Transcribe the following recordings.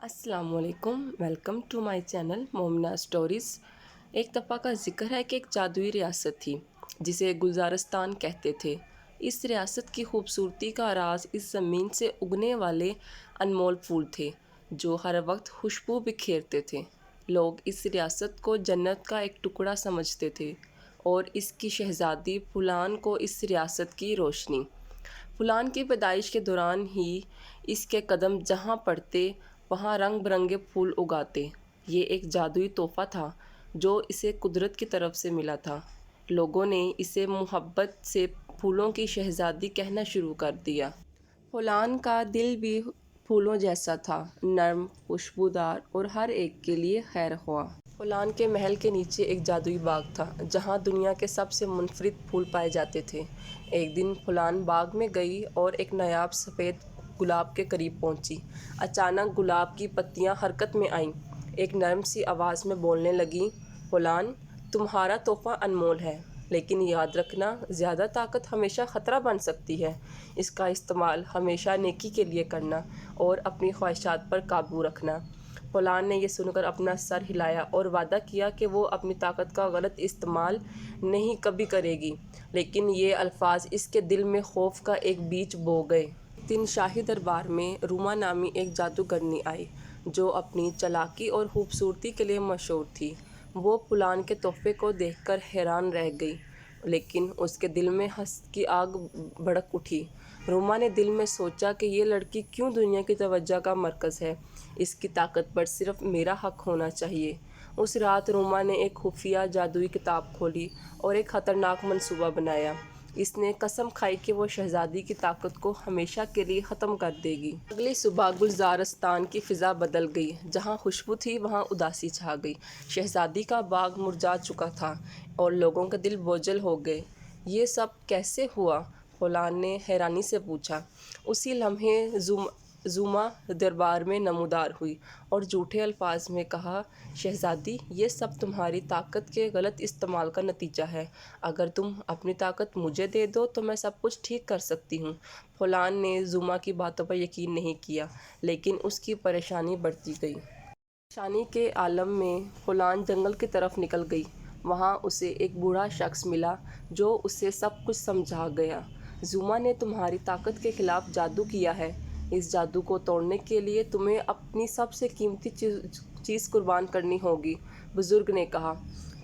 अस्सलाम वालेकुम। Welcome to my channel Momina stories. एक दफ़ा का जिक्र है कि एक जादुई रियासत थी जिसे गुलजारस्तान कहते थे। इस रियासत की खूबसूरती का राज इस ज़मीन से उगने वाले अनमोल फूल थे जो हर वक्त खुशबू बिखेरते थे। लोग इस रियासत को जन्नत का एक टुकड़ा समझते थे और इसकी शहज़ादी फुलान को इस रियासत की रोशनी। फुलान की पैदाइश के दौरान ही इसके कदम जहाँ पड़ते वहाँ रंग बिरंगे फूल उगाते। ये एक जादुई तोहफ़ा था जो इसे कुदरत की तरफ से मिला था। लोगों ने इसे मोहब्बत से फूलों की शहज़ादी कहना शुरू कर दिया। फुलान का दिल भी फूलों जैसा था, नर्म, खुशबूदार और हर एक के लिए खैर ख्वाह। फुलान के महल के नीचे एक जादुई बाग था जहाँ दुनिया के सबसे मुनफरिद फूल पाए जाते थे। एक दिन फुलान बाग में गई और एक नायाब सफ़ेद गुलाब के करीब पहुंची। अचानक गुलाब की पत्तियां हरकत में आईं। एक नरम सी आवाज़ में बोलने लगी, फुलान, तुम्हारा तोहफ़ा अनमोल है, लेकिन याद रखना, ज़्यादा ताकत हमेशा ख़तरा बन सकती है। इसका इस्तेमाल हमेशा नेकी के लिए करना और अपनी ख्वाहिशात पर काबू रखना। फुलान ने यह सुनकर अपना सर हिलाया और वादा किया कि वो अपनी ताकत का गलत इस्तेमाल नहीं कभी करेगी, लेकिन ये अल्फाज इसके दिल में खौफ का एक बीज बो गए। एक दिन शाही दरबार में रूमा नामी एक जादूगरनी आई जो अपनी चालाकी और खूबसूरती के लिए मशहूर थी। वो फुलान के तोहफे को देखकर हैरान रह गई, लेकिन उसके दिल में हंस की आग भड़क उठी। रूमा ने दिल में सोचा कि ये लड़की क्यों दुनिया की तवज्जो का मरकज़ है। इसकी ताकत पर सिर्फ मेरा हक होना चाहिए। उस रात रूमा ने एक खुफिया जादुई किताब खोली और एक ख़तरनाक मंसूबा बनाया। इसने कसम खाई कि वो शहज़ादी की ताकत को हमेशा के लिए ख़त्म कर देगी। अगली सुबह गुलजारस्तान की फ़िज़ा बदल गई। जहाँ खुशबू थी वहाँ उदासी छा गई। शहज़ादी का बाग मुरझा चुका था और लोगों के दिल बोझल हो गए। ये सब कैसे हुआ? फुलान ने हैरानी से पूछा। उसी लम्हे ज़ुमा दरबार में नमूदार हुई और झूठे अल्फाज में कहा, शहज़ादी, ये सब तुम्हारी ताकत के गलत इस्तेमाल का नतीजा है। अगर तुम अपनी ताकत मुझे दे दो तो मैं सब कुछ ठीक कर सकती हूँ। फुलान ने ज़ुमा की बातों पर यकीन नहीं किया, लेकिन उसकी परेशानी बढ़ती गई। परेशानी के आलम में फुलान जंगल की तरफ निकल गई। वहाँ उसे एक बूढ़ा शख्स मिला जो उसे सब कुछ समझा गया। ज़ुमा ने तुम्हारी ताकत के खिलाफ जादू किया है। इस जादू को तोड़ने के लिए तुम्हें अपनी सबसे कीमती चीज़ कुर्बान करनी होगी, बुज़ुर्ग ने कहा।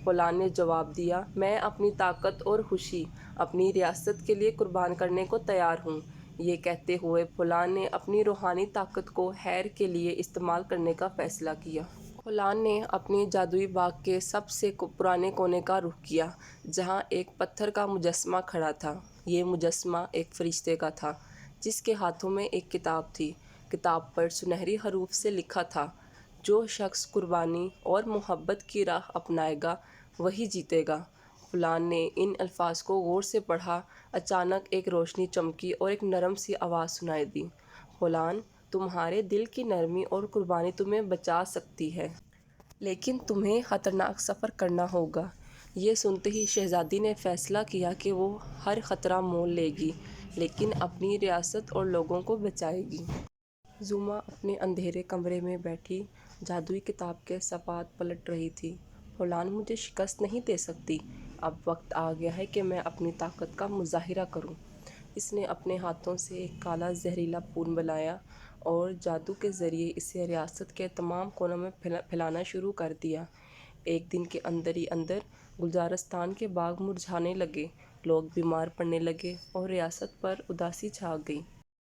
फुलान ने जवाब दिया, मैं अपनी ताकत और खुशी अपनी रियासत के लिए कुर्बान करने को तैयार हूँ। ये कहते हुए फुलान ने अपनी रूहानी ताकत को खैर के लिए इस्तेमाल करने का फ़ैसला किया। फुलान ने अपनी जादुई बाग के सबसे पुराने कोने का रुख किया, जहाँ एक पत्थर का मुजस्समा खड़ा था। ये मुजस्समा एक फरिश्ते का था जिसके हाथों में एक किताब थी। किताब पर सुनहरी हरूफ से लिखा था, जो शख्स कुर्बानी और मोहब्बत की राह अपनाएगा वही जीतेगा। फुलान ने इन अल्फाज को गौर से पढ़ा। अचानक एक रोशनी चमकी और एक नरम सी आवाज़ सुनाई दी, फुलान, तुम्हारे दिल की नरमी और कुर्बानी तुम्हें बचा सकती है, लेकिन तुम्हें ख़तरनाक सफ़र करना होगा। ये सुनते ही शहज़ादी ने फ़ैसला किया कि वो हर ख़तरा मोल लेगी, लेकिन अपनी रियासत और लोगों को बचाएगी। ज़ुमा अपने अंधेरे कमरे में बैठी जादुई किताब के सफ़ात पलट रही थी। फुलान मुझे शिकस्त नहीं दे सकती। अब वक्त आ गया है कि मैं अपनी ताकत का मुज़ाहिरा करूं। इसने अपने हाथों से एक काला जहरीला खून बनाया और जादू के ज़रिए इसे रियासत के तमाम कोनों में फैलाना शुरू कर दिया। एक दिन के अंदर ही अंदर गुलजारस्तान के बाग मुरझाने लगे, लोग बीमार पड़ने लगे और रियासत पर उदासी छा गई।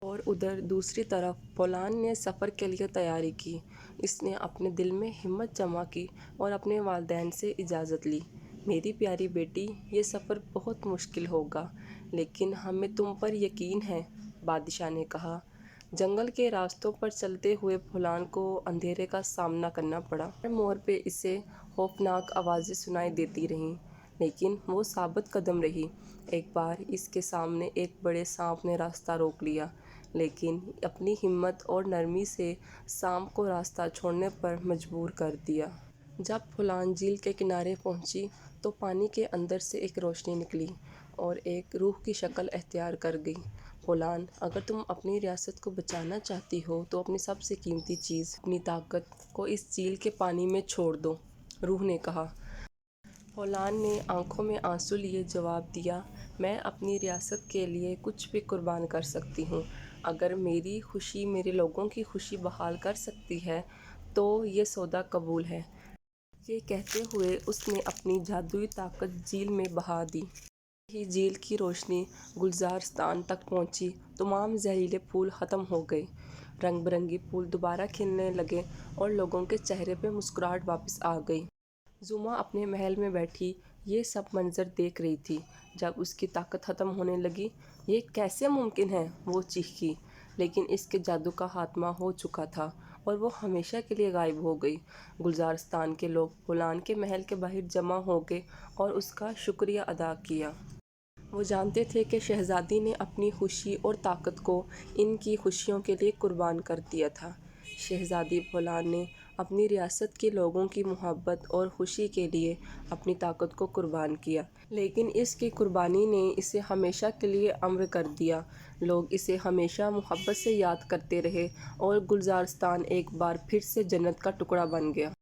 और उधर दूसरी तरफ फुलान ने सफ़र के लिए तैयारी की। इसने अपने दिल में हिम्मत जमा की और अपने वालिदैन से इजाज़त ली। मेरी प्यारी बेटी, ये सफ़र बहुत मुश्किल होगा, लेकिन हमें तुम पर यकीन है, बादशाह ने कहा। जंगल के रास्तों पर चलते हुए फुलान को अंधेरे का सामना करना पड़ा। हर मोड़ पे इसे खौफनाक आवाज़ें सुनाई देती रहीं, लेकिन वो साबित कदम रही। एक बार इसके सामने एक बड़े सांप ने रास्ता रोक लिया, लेकिन अपनी हिम्मत और नरमी से सांप को रास्ता छोड़ने पर मजबूर कर दिया। जब फुलान झील के किनारे पहुंची तो पानी के अंदर से एक रोशनी निकली और एक रूह की शक्ल अख्तियार कर गई। فولان، اگر تم اپنی ریاست کو بچانا چاہتی ہو تو اپنی سب سے قیمتی چیز، اپنی طاقت کو اس جھیل کے پانی میں چھوڑ دو، روح نے کہا۔ فولان نے آنکھوں میں آنسو لیے جواب دیا، میں اپنی ریاست کے لیے کچھ بھی قربان کر سکتی ہوں۔ اگر میری خوشی میرے لوگوں کی خوشی بحال کر سکتی ہے تو یہ سودا قبول ہے۔ یہ کہتے ہوئے اس نے اپنی جادوئی طاقت جھیل میں بہا دی۔ جیسے ہی جھیل کی روشنی گلزارستان تک پہنچی، تمام زہریلے پھول ختم ہو گئے، رنگ برنگے پھول دوبارہ کھلنے لگے اور لوگوں کے چہرے پہ مسکراہٹ واپس آ گئی۔ زوما اپنے محل میں بیٹھی یہ سب منظر دیکھ رہی تھی۔ جب اس کی طاقت ختم ہونے لگی، یہ کیسے ممکن ہے؟ وہ چیخی، لیکن اس کے جادو کا خاتمہ ہو چکا تھا اور وہ ہمیشہ کے لیے غائب ہو گئی۔ گلزارستان کے لوگ فولان کے محل کے باہر جمع ہو گئے اور اس کا شکریہ ادا کیا۔ وہ جانتے تھے کہ شہزادی نے اپنی خوشی اور طاقت کو ان کی خوشیوں کے لیے قربان کر دیا تھا۔ شہزادی فولان نے اپنی ریاست کے لوگوں کی محبت اور خوشی کے لیے اپنی طاقت کو قربان کیا، لیکن اس کی قربانی نے اسے ہمیشہ کے لیے امر کر دیا۔ لوگ اسے ہمیشہ محبت سے یاد کرتے رہے اور گلزارستان ایک بار پھر سے جنت کا ٹکڑا بن گیا۔